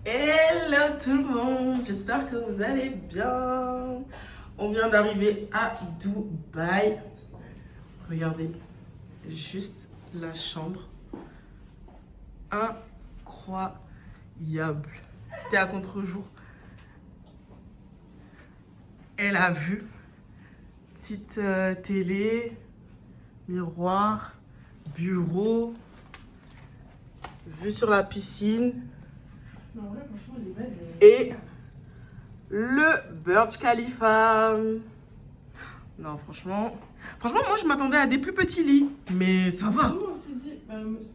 Hello tout le monde, j'espère que vous allez bien. On vient d'arriver à Dubaï. Regardez, juste la chambre. Incroyable. T'es à contre-jour. Elle a vu. Petite télé, miroir, bureau, vue sur la piscine. Non, ouais, franchement, elle est belle. Et le Burj Khalifa. Non, franchement, moi je m'attendais à des plus petits lits, mais ça va. Non, je te dis, ce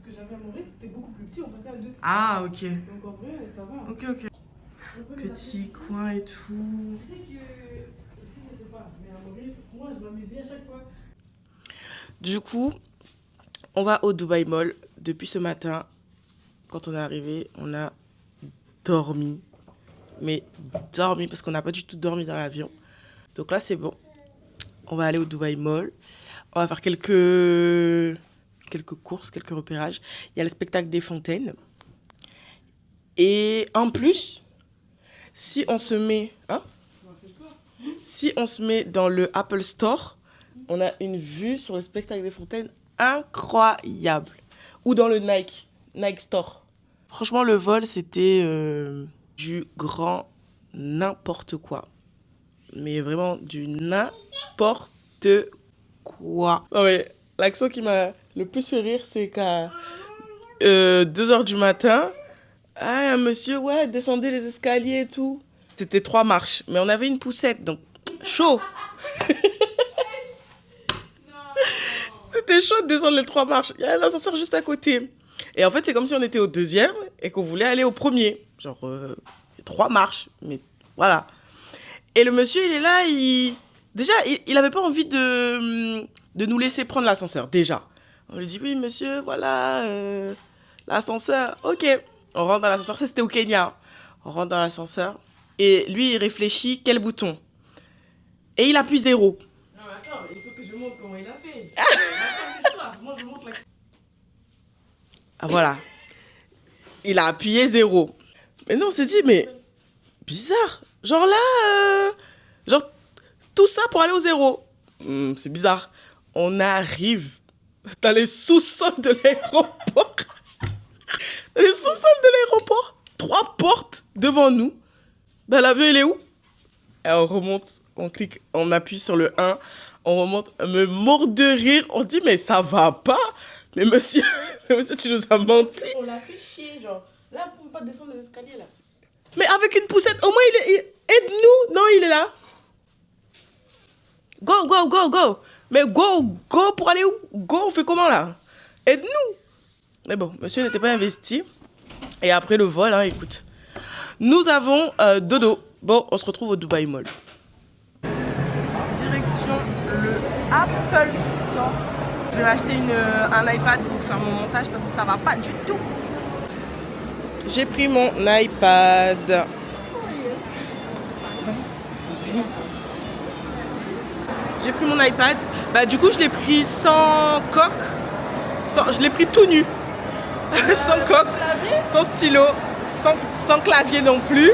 que j'avais à Maurice, c'était beaucoup plus petit, on passait à 2. Ah, ok. Donc en vrai, ça va. Ok. Petit coin et tout. Je sais que, ici, je sais pas, mais à Maurice, moi je m'amusais à chaque fois. Du coup, on va au Dubaï Mall depuis ce matin. Quand on est arrivé, on a dormi. Mais dormi parce qu'on n'a pas du tout dormi dans l'avion. Donc là, c'est bon. On va aller au Dubaï Mall. On va faire quelques courses, quelques repérages. Il y a le spectacle des fontaines. Et en plus, si on se met dans le Apple Store, on a une vue sur le spectacle des fontaines incroyable. Ou dans le Nike Store. Franchement, le vol, c'était du grand n'importe quoi. Mais vraiment du n'importe quoi. Non mais, l'action qui m'a le plus fait rire, c'est qu'à 2h du matin, un monsieur, descendait les escaliers et tout. C'était 3 marches, mais on avait une poussette, donc chaud. C'était chaud de descendre les 3 marches. Il y a un ascenseur juste à côté. Et en fait, c'est comme si on était au 2e et qu'on voulait aller au 1er. Genre, 3 marches, mais voilà. Et le monsieur, il est là, déjà, il avait pas envie de nous laisser prendre l'ascenseur, déjà. On lui dit, oui, monsieur, voilà, l'ascenseur. Ok, on rentre dans l'ascenseur, ça c'était au Kenya. On rentre dans l'ascenseur et lui, il réfléchit, quel bouton? Et il appuie 0. Non, mais attends, il faut que je montre comment il a fait. Moi, je montre l'action. Ah, voilà. Il a appuyé 0. Mais non, on s'est dit, mais bizarre. Genre là, tout ça pour aller au 0. C'est bizarre. On arrive dans les sous-sols de l'aéroport. Dans les sous-sols de l'aéroport. 3 portes devant nous. Ben, l'avion, il est où? Et on remonte, on clique, on appuie sur le 1. On remonte, me mord de rire. On se dit, mais ça va pas. Mais monsieur, tu nous as menti. On l'a fait chier, genre. Là, on ne pouvait pas descendre les escaliers, là. Mais avec une poussette, au moins, aide-nous. Non, il est là. Go. Mais go pour aller où? Go, on fait comment, là? Aide-nous. Mais bon, monsieur n'était pas investi. Et après le vol, écoute. Nous avons dodo. Bon, on se retrouve au Dubaï Mall. Direction le Apple Store. Je vais acheter un iPad pour faire mon montage parce que ça va pas du tout. J'ai pris mon iPad. J'ai pris mon iPad. Bah, du coup, je l'ai pris sans coque. Je l'ai pris tout nu. Sans coque, sans stylo, sans clavier non plus.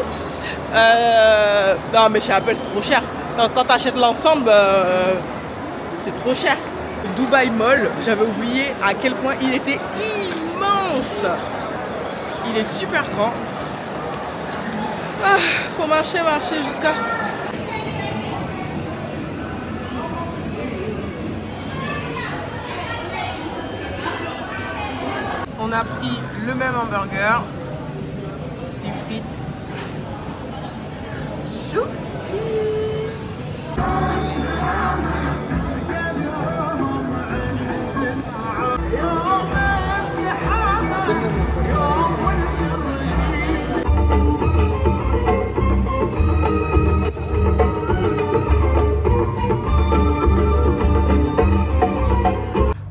Non, mais chez Apple, c'est trop cher. Quand tu achètes l'ensemble, c'est trop cher. Dubaï Mall, j'avais oublié à quel point il était immense. Il est super grand. Faut marcher jusqu'à... On a pris le même hamburger, des frites. Choupi.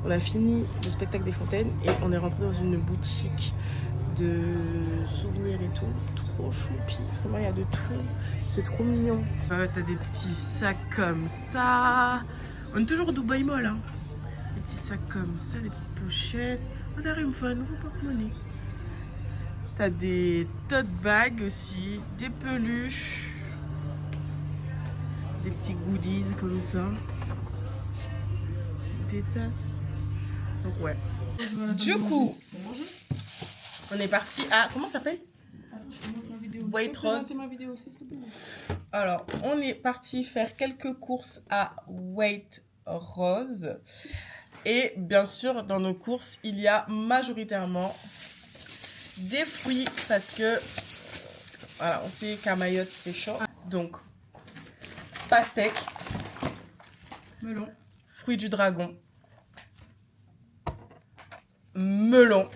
On a fini le spectacle des fontaines et on est rentré dans une boutique de souvenirs et tout. Trop choupi. Vraiment, il y a de tout. C'est trop mignon. T'as des petits sacs comme ça. On est toujours au Dubai Mall. Hein. Des petits sacs comme ça, des petites pochettes. Oh, d'ailleurs, il me faut un nouveau porte-monnaie. T'as des tote bags aussi. Des peluches. Des petits goodies comme ça. Des tasses. Donc ouais. Du coup, on est parti à... Comment ça s'appelle? Attends, je commence ma vidéo. Waitrose. Ma vidéo, s'il te plaît. Alors, on est parti faire quelques courses à Waitrose. Et bien sûr, dans nos courses, il y a majoritairement des fruits parce que... Voilà, on sait qu'à Mayotte, c'est chaud. Donc, pastèque, melon, fruits du dragon, melon,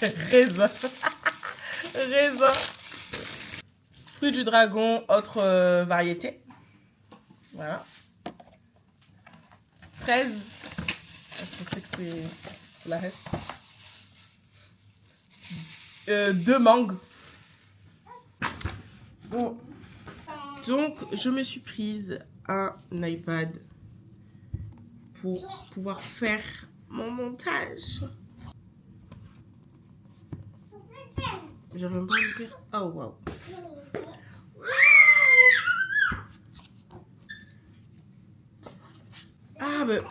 raisin, raisin, fruits du dragon, autre variété. Voilà. Fraises, parce qu'on sait que c'est la reste. 2 mangues. Bon. Donc, je me suis prise un iPad pour pouvoir faire mon montage. J'avais même pas envie de dire. Oh, wow. Ah, ben.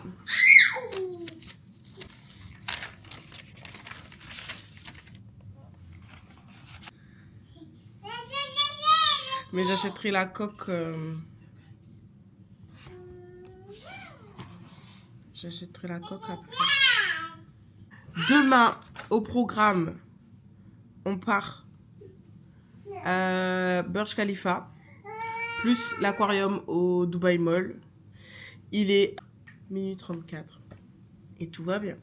Mais j'achèterai la coque. J'achèterai la coque après. Demain, au programme, on part à Burj Khalifa, plus l'aquarium au Dubai Mall. Il est minuit 34 et tout va bien.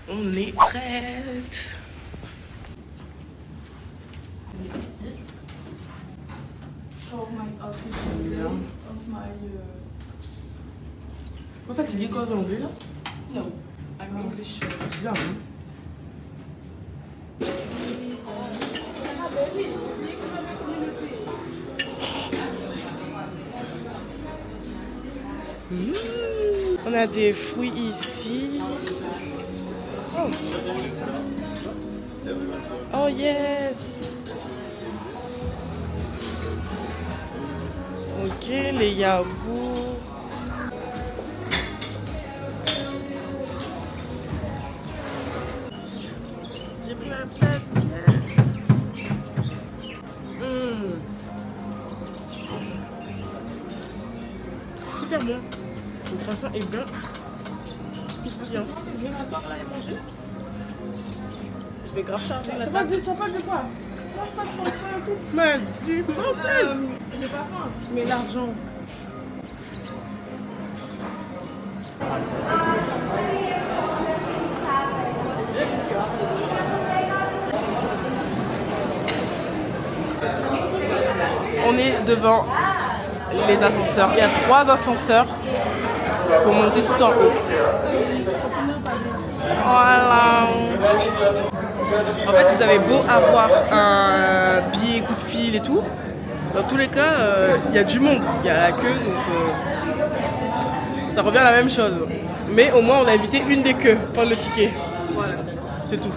On est prête. Show my official day of my... En fait, il est quoi aujourd'hui là? No, I'm English. Bien, hein? On a des fruits ici. Oh, oh yes. Ok, les yaourts. J'ai pris ma petite assiette. Super bon. Le croissant est bien croustillant. Je vais m'asseoir là et manger. Je vais grave charger la Tu table. n'as pas dit quoi? Merci. J'ai pas faim. Mais l'argent. On est devant les ascenseurs. Il y a 3 ascenseurs pour monter tout en haut. Voilà. En fait, vous avez beau avoir un billet coup de fil et tout. Dans tous les cas, il y a du monde. Il y a la queue, donc ça revient à la même chose. Mais au moins, on a évité une des queues, prendre le ticket. Voilà, c'est tout.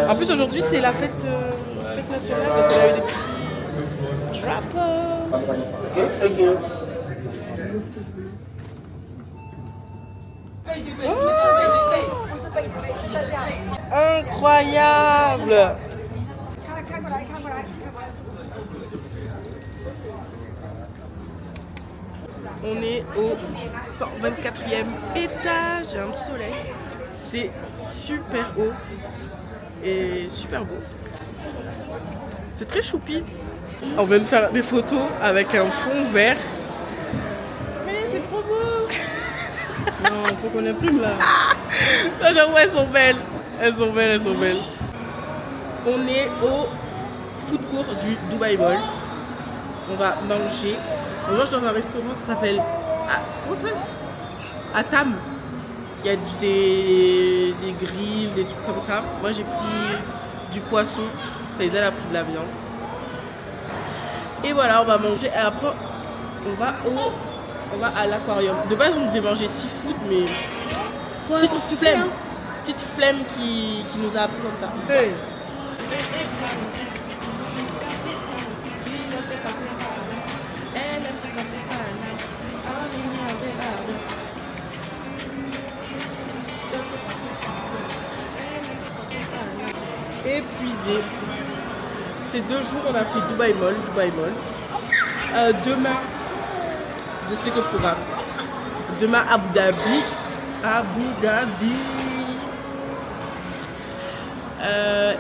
En plus, aujourd'hui, c'est la fête nationale, donc on a eu des petits drapeaux. Oh, incroyable! On est au 124e étage, il y a un petit soleil. C'est super haut et super beau. C'est très choupi. On vient de faire des photos avec un fond vert. Mais c'est trop beau. Non, il faut qu'on imprime là. Là, j'avoue, elles sont belles. Elles sont belles, elles sont belles. On est au food court du Dubai Mall. on va manger. On mange dans un restaurant, ça s'appelle... comment ça s'appelle? Atam. Il y a des grilles, des trucs comme ça. Moi j'ai pris du poisson. Faisal a pris de la viande. Et voilà, on va manger. Et après, on va à l'aquarium. De base, on devait manger seafood, mais petite flemme qui nous a appris comme ça. Hey. Épuisé. Ces 2 jours, on a fait Dubaï Mall. Demain, j'explique le programme. Demain, Abu Dhabi.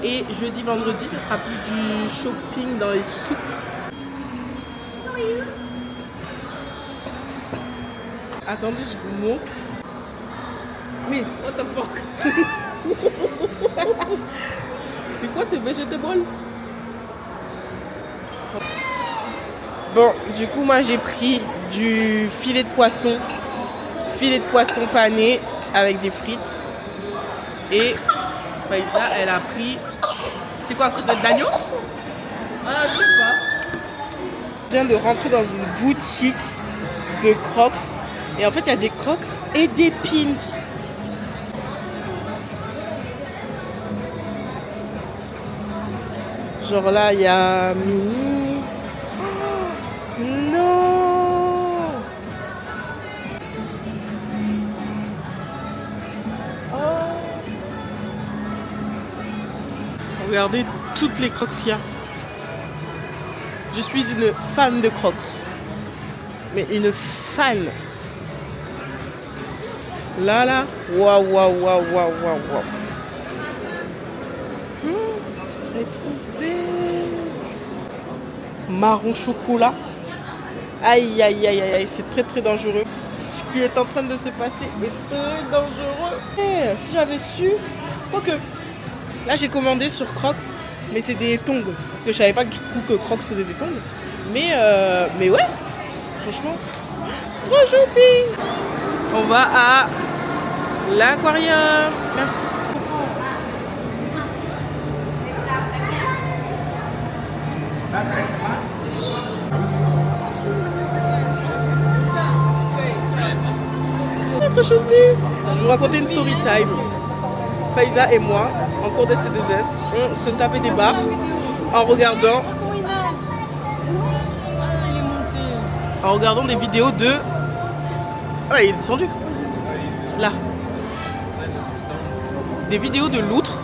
Et jeudi, vendredi, ça sera plus du shopping dans les souks. Attendez, je vous montre. Miss, what the fuck? C'est quoi ces vegetables? Bon, du coup, moi j'ai pris du filet de poisson pané avec des frites. Et Faïza, elle a pris. C'est quoi, côtelette d'agneau? Ah, je sais pas. Je viens de rentrer dans une boutique de Crocs. Et en fait, il y a des Crocs et des pins. Genre là, il y a Mini. Oh, non! Oh. Regardez toutes les Crocs qu'il y a. Je suis une fan de Crocs. Mais une fan. Là. Waouh. Elle est trop belle. Marron chocolat. Aïe, c'est très dangereux. Ce qui est en train de se passer est très dangereux. Si j'avais su. Quoique. Là j'ai commandé sur Crocs, mais c'est des tongs. Parce que je savais pas que du coup que Crocs faisait des tongs. Mais ouais, franchement, trop shopping. On va à l'aquarium. Merci. Trop shopping. Je vais vous raconter une story time. Faïza et moi, en cours d'ST2S, on se tapait des barres en regardant des vidéos de... Ah ouais, il est descendu. Là. Des vidéos de loutre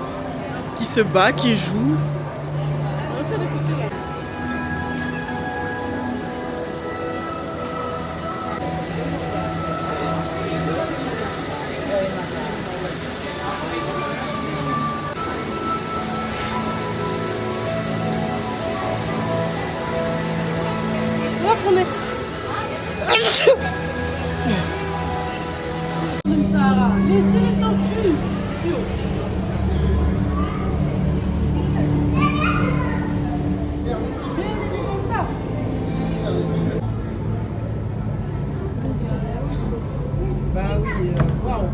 qui se bat, qui joue. On va faire des photos là. On va tourner. Sarah, laissez les tortues. Bah oui, waouh.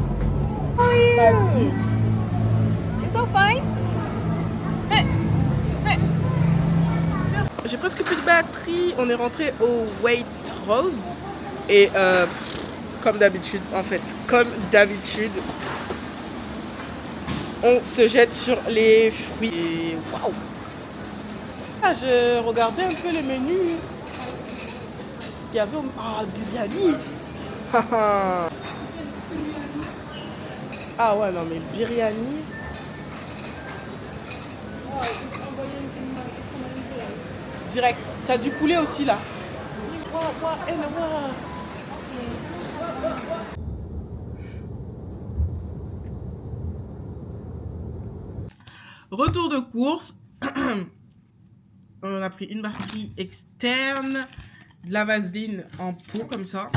It's so fine. J'ai presque plus de batterie. On est rentré au Waitrose. Et comme d'habitude, on se jette sur les fruits. Et waouh! Ah, je regardais un peu les menus. Ce qu'il y avait au... Ah, biryani! Ah ouais, non mais le biryani... Direct. T'as du poulet aussi là. Retour de course. On a pris une batterie externe, de la vaseline en pot comme ça.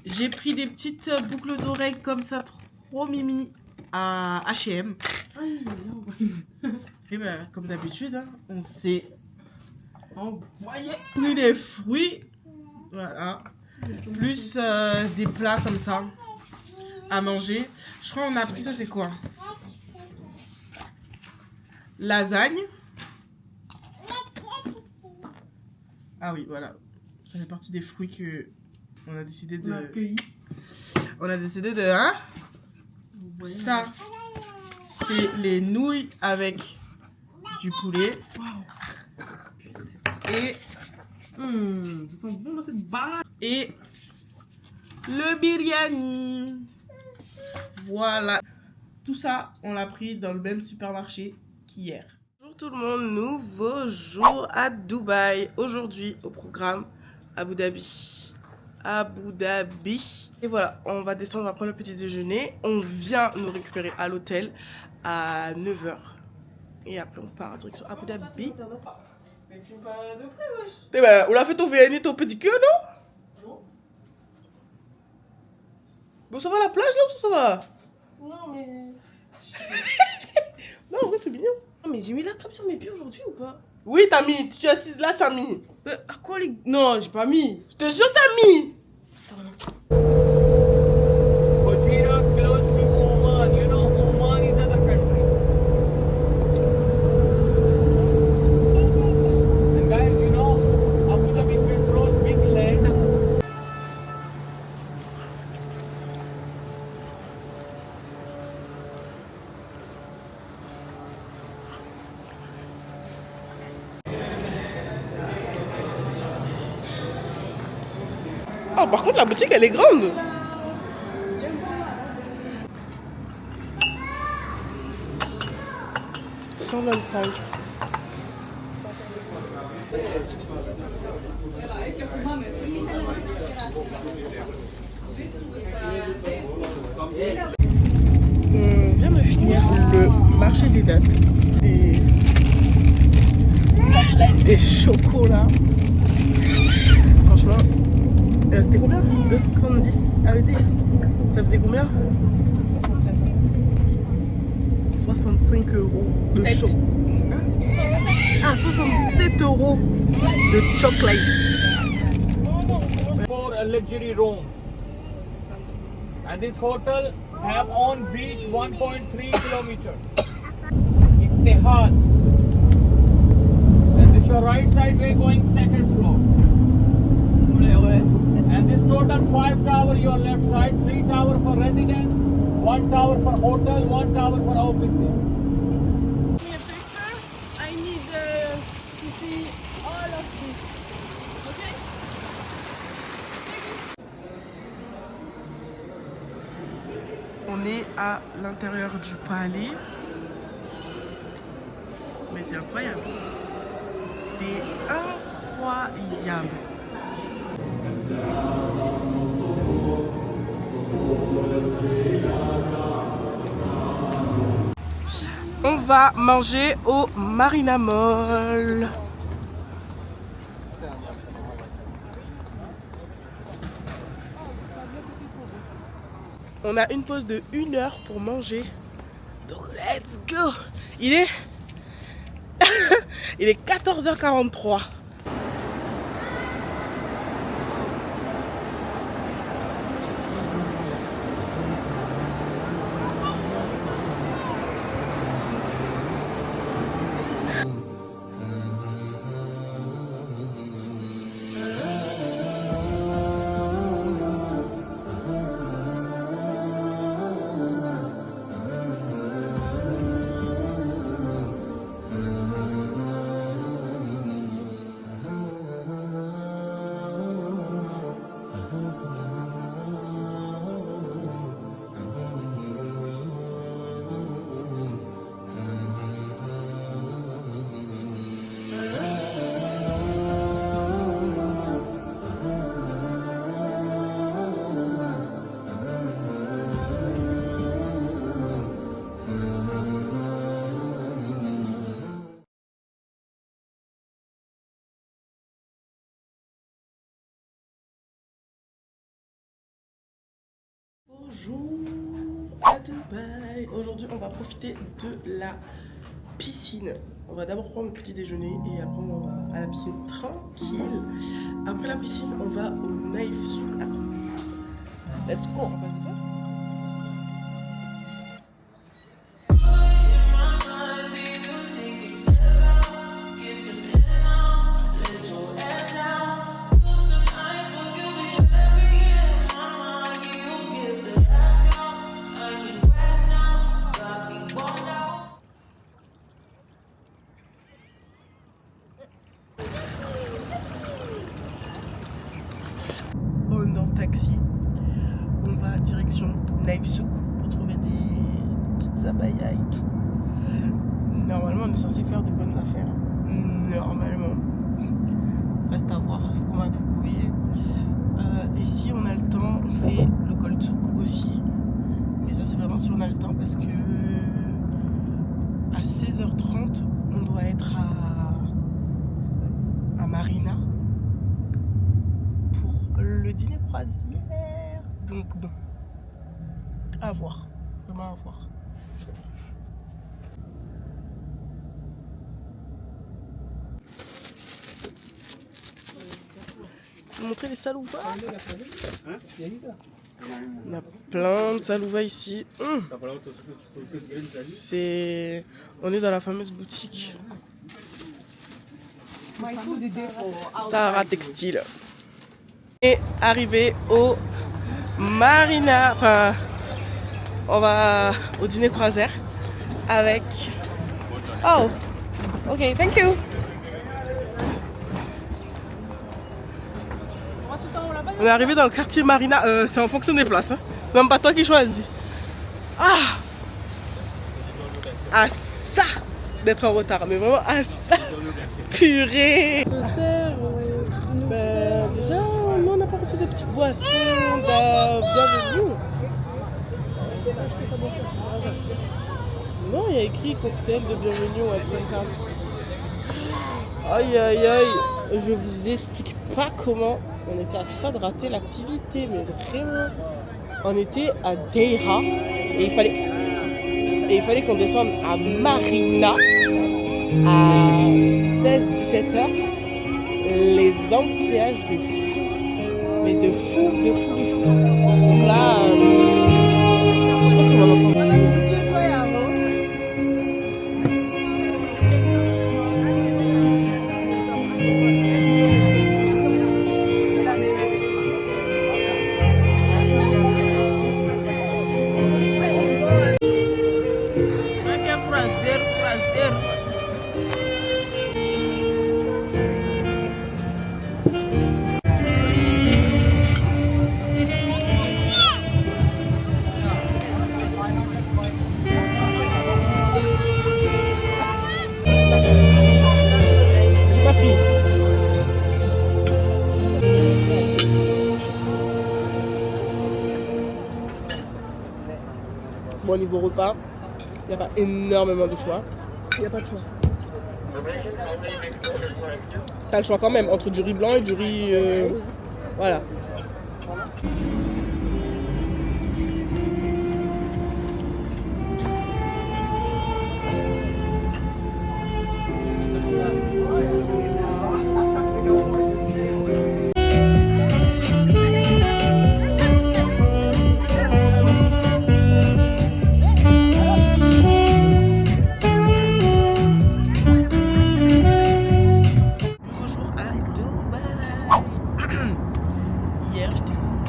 J'ai pris des petites boucles d'oreilles comme ça, trop mimi, à H&M. Et ben, comme d'habitude, hein, on s'est Envoyé. Pris des fruits. Voilà. Plus des plats comme ça à manger. Je crois qu'on a pris ça, c'est quoi? Lasagne. Ah oui, voilà. Ça fait partie des fruits que on a décidé de... On a décidé de... Hein? Ça, c'est les nouilles avec du poulet. Et... ça sent bon dans cette barre. Et le biryani. Voilà. Tout ça, on l'a pris dans le même supermarché qu'hier. Bonjour tout le monde, nouveau jour à Dubaï. Aujourd'hui, au programme, Abu Dhabi. Abu Dhabi. Et voilà, on va descendre, on va prendre le petit déjeuner. On vient nous récupérer à l'hôtel à 9 h. Et après, on part en direction Abu Dhabi. Mais filme pas de près, wesh. Eh ben, on a fait ton VNI, ton pédicure, non? Non. Bon, ça va à la plage, là, ou ça va? Non, mais. Non, en vrai, c'est mignon. Non, mais j'ai mis la crème sur mes pieds aujourd'hui ou pas? Oui, t'as mis. Tu es assise là, t'as mis. Mais à quoi les. Non, j'ai pas mis. Je te jure, t'as mis. Fujairah close to Oman. You know, Oman is another country. And guys, you know, Abu Dhabi controls big land. Oh, par contre, la boutique, elle est grande. « 125. » On vient de finir le marché des dates. Des chocolats. Franchement, c'était combien? 270 AED. Ça faisait combien? 65 € de chocolat. Ah, 67 € de chocolat. For a luxury rooms. And this hotel have on beach 1.3 kilometers. Ittihad. And this your right side way going second floor. And this total 5 tower your left side, 3 tower for residence, 1 tower for hotel, 1 tower for offices. I need to see all of this. Okay? On est à l'intérieur du palais. Mais c'est incroyable. C'est incroyable. On va manger au Marina Mall. On a une pause de 1 heure pour manger. Donc let's go. Il est 14h43. Bonjour à Dubaï. Aujourd'hui, on va profiter de la piscine. On va d'abord prendre le petit déjeuner et après on va à la piscine tranquille. Après la piscine, on va au Knife Souk. Let's go. Dans le taxi, on va direction Knife Souk pour trouver des petites abayas et tout. Normalement, on est censé faire de bonnes affaires. Normalement. Reste à voir ce qu'on va trouver. Et si on a le temps, on fait le Gold Souk aussi. Mais ça, c'est vraiment si on a le temps parce que à 16h30, on doit être à Marina. Le dîner croisière. Donc bon, à voir, vraiment à voir. Je vais montrer les salouva. Il y a plein de salouva ici. On est dans la fameuse boutique Sahara Textile. Et arrivé au Marina, enfin on va au dîner croisière avec... Oh, ok, thank you. On est arrivé dans le quartier Marina, c'est en fonction des places, hein. C'est même pas toi qui choisis. Ah ça d'être en retard, mais vraiment ça. Purée. Déjà, nous on n'a pas reçu des petites boissons, bienvenue. Non, il y a écrit cocktail de bienvenue ou un truc comme ça. Aïe aïe aïe, je vous explique pas comment on était à ça de rater l'activité, mais vraiment. On était à Deira et il fallait qu'on descende à Marina à 16-17 heures. Les embouteillages de fou, mais de fou. Donc là, je sais pas si on va m'entendre. Bon, niveau repas, il n'y a pas énormément de choix. Il n'y a pas de choix. T'as le choix quand même entre du riz blanc et du riz... voilà.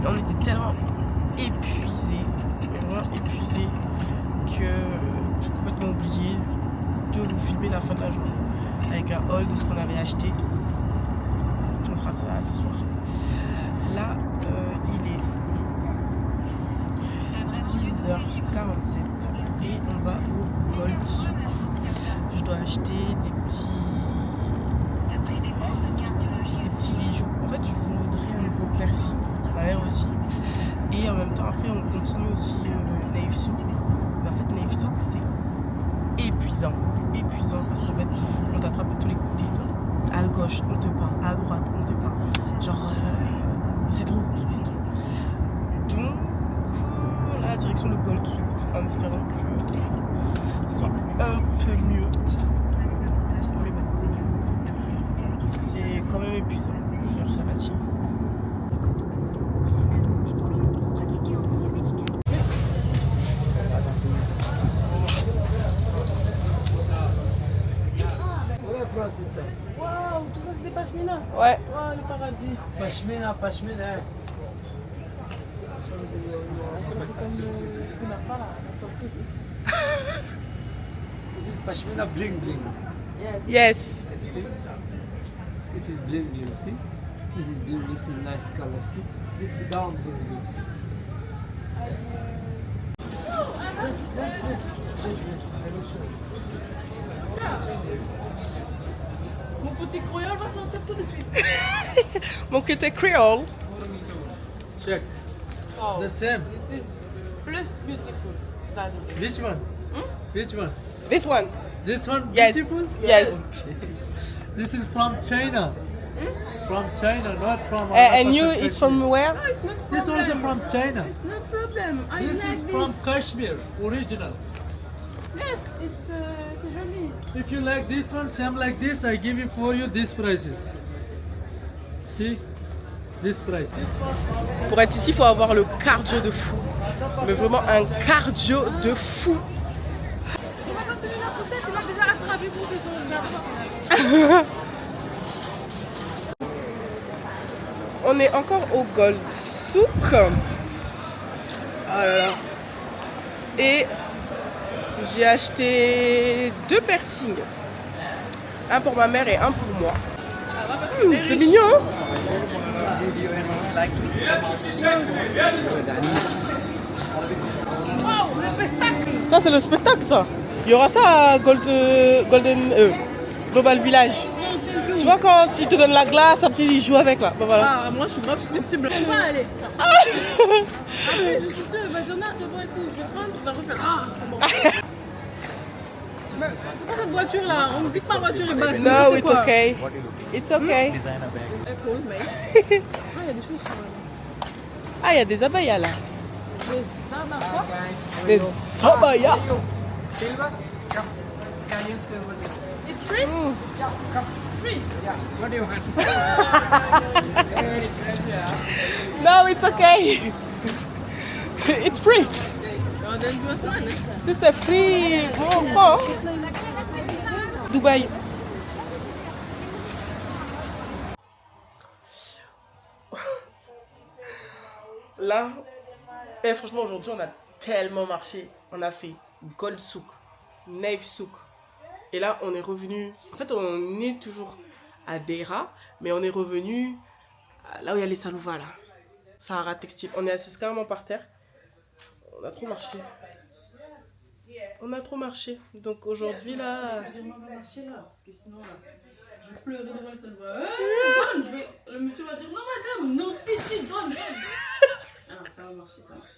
On était tellement épuisés, que j'ai complètement oublié de vous filmer la fin de la journée avec un haul de ce qu'on avait acheté. On fera ça ce soir. Là, il est 10h47 et on va au Gold Souk. Je dois acheter des petits bijoux. En fait, je voudrais un nouveau éclairci. Ma mère aussi. Et en même temps, après, on continue aussi Knife Souk. Mais en fait, Knife Souk, c'est épuisant. Parce qu'en fait, on t'attrape de tous les côtés. À gauche, on te parle. À droite, on te parle. Genre, c'est trop. Donc, la direction de Gold Souk, en espérant que ce soit un peu mieux. Pashmina, pashmina. This is pashmina bling bling. Yes. See? This is bling bling, see? This is bling, this is nice color, see? This is down bling bling, see? Mon côté croyant va sortir tout de suite. Mon côté créole. Check. Oh, The same. this is plus beautiful than this. Which one? Which one? This one. This one Yes. beautiful? Yes. This is from China. From China, not from And you, it's from where? No, it's not This problem. also from China. It's no problem. I This like is this. from Kashmir, original. Yes, it's c'est joli. If you like this one, same like this, I give you for you these prices. See? This price. This one from Pour être ici, il faut avoir le cardio de fou. Mais vraiment un cardio de fou. Tu vas continuer la poussette, tu vas déjà attraper pour tes autres. On est encore au Gold Souk. Ah là là. Et j'ai acheté 2 piercings. Un pour ma mère et un pour moi. C'est mignon, hein? Ça, c'est le spectacle, ça. Il y aura ça à Global Village. Tu vois, quand tu te donnes la glace, après ils jouent avec là. Bah, voilà. Ah, moi je suis grave susceptible. Je vais pas aller. Après, je suis sûre, il va dire non, c'est bon et tout. Je vais prendre, tu vas refaire. Ah, bon. Mais c'est pas cette voiture là. On me dit que ma voiture est basse. No, it's okay. It's okay. Écoute, mais. Ah, il y a des choses sur Ah, il y a des abayas là. les arbres à quoi? Des abayas. It's free? Free? No, it's okay. It's free. Oh, then do us one next time. Si c'est free, on prend. Dubaï. Là, franchement, aujourd'hui, on a tellement marché. On a fait Gold Souk, Naïf Souk. Et là, on est revenu. En fait, on est toujours à Deira, mais on est revenu là où il y a les Salouva, là. Sahara Textile. On est assis carrément par terre. On a trop marché. On a trop marché. Donc aujourd'hui, là. On va marcher là, parce que sinon là, je vais pleurer devant le salon. Donne, le monsieur va dire non madame, non si, donne. Ah, ça va marcher, ça marche.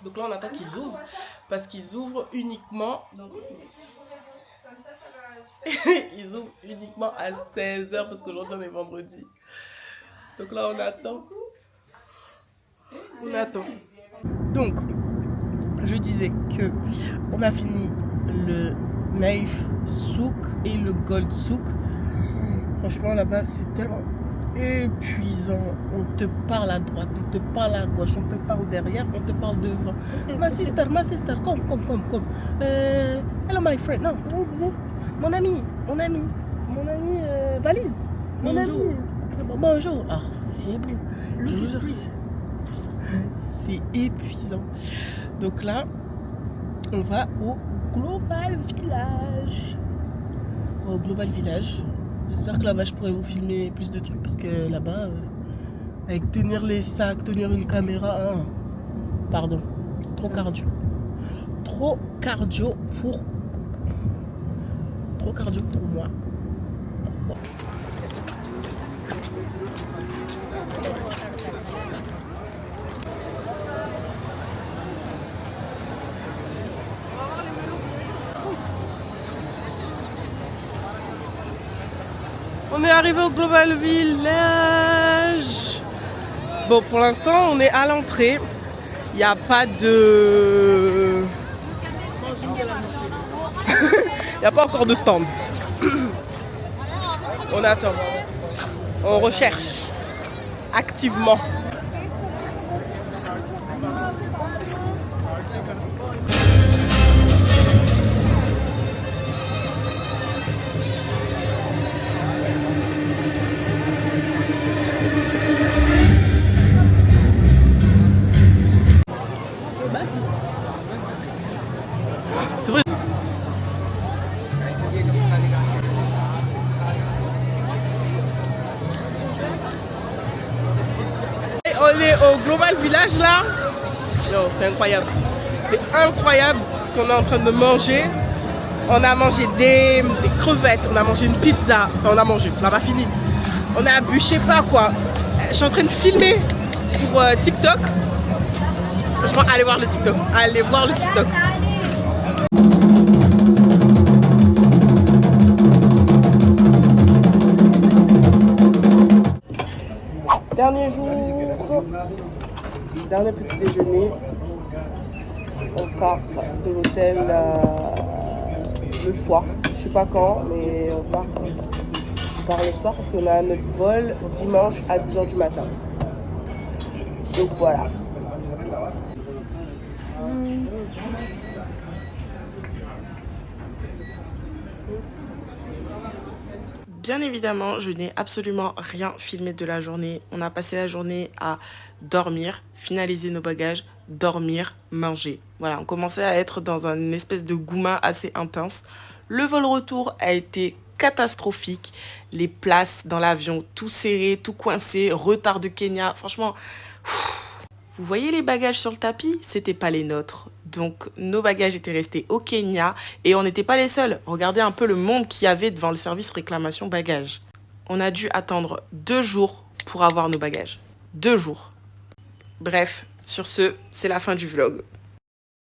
Donc là, on attend qu'ils ouvrent. Parce qu'ils ouvrent uniquement. Ils ouvrent uniquement à 16h parce qu'aujourd'hui, on est vendredi. Donc là, on attend. On attend. Donc, je disais que on a fini le Naïf Souk et le Gold Souk. Franchement, là-bas, c'est tellement épuisant. On te parle à droite, on te parle à gauche, on te parle derrière, on te parle devant. Ma sister, come. Hello, my friend. Non, comment on disait? Mon ami, valise. Mon ami. Bonjour. Ah, c'est bon. C'est épuisant. Donc là, on va au Global Village. J'espère que là-bas, je pourrai vous filmer plus de trucs parce que là-bas, avec tenir les sacs, tenir une caméra, hein, pardon, trop cardio. Trop cardio pour moi. Bon. On est arrivé au Global Village. Bon, pour l'instant, on est à l'entrée. Il n'y a pas de... Il n'y a pas encore de stand. On attend. On recherche activement. On est au Global Village là. Non, c'est incroyable. C'est incroyable ce qu'on est en train de manger. On a mangé des crevettes, on a mangé une pizza. Enfin, on a mangé, on n'a pas fini. On a bu, je sais pas quoi. Je suis en train de filmer pour TikTok. Franchement, allez voir le TikTok. Allez voir le TikTok. Dernier jour, dernier petit déjeuner. On part de l'hôtel le soir. Je sais pas quand, mais on part le soir parce qu'on a notre vol dimanche à 10h du matin. Donc voilà. Bien évidemment, je n'ai absolument rien filmé de la journée. On a passé la journée à dormir, finaliser nos bagages, dormir, manger. Voilà, on commençait à être dans une espèce de gouma assez intense. Le vol retour a été catastrophique. Les places dans l'avion, tout serré, tout coincé, retard de Kenya. Franchement, vous voyez les bagages sur le tapis? C'était pas les nôtres. Donc nos bagages étaient restés au Kenya et on n'était pas les seuls. Regardez un peu le monde qu'il y avait devant le service réclamation bagages. On a dû attendre 2 jours pour avoir nos bagages. 2 jours. Bref, sur ce, c'est la fin du vlog.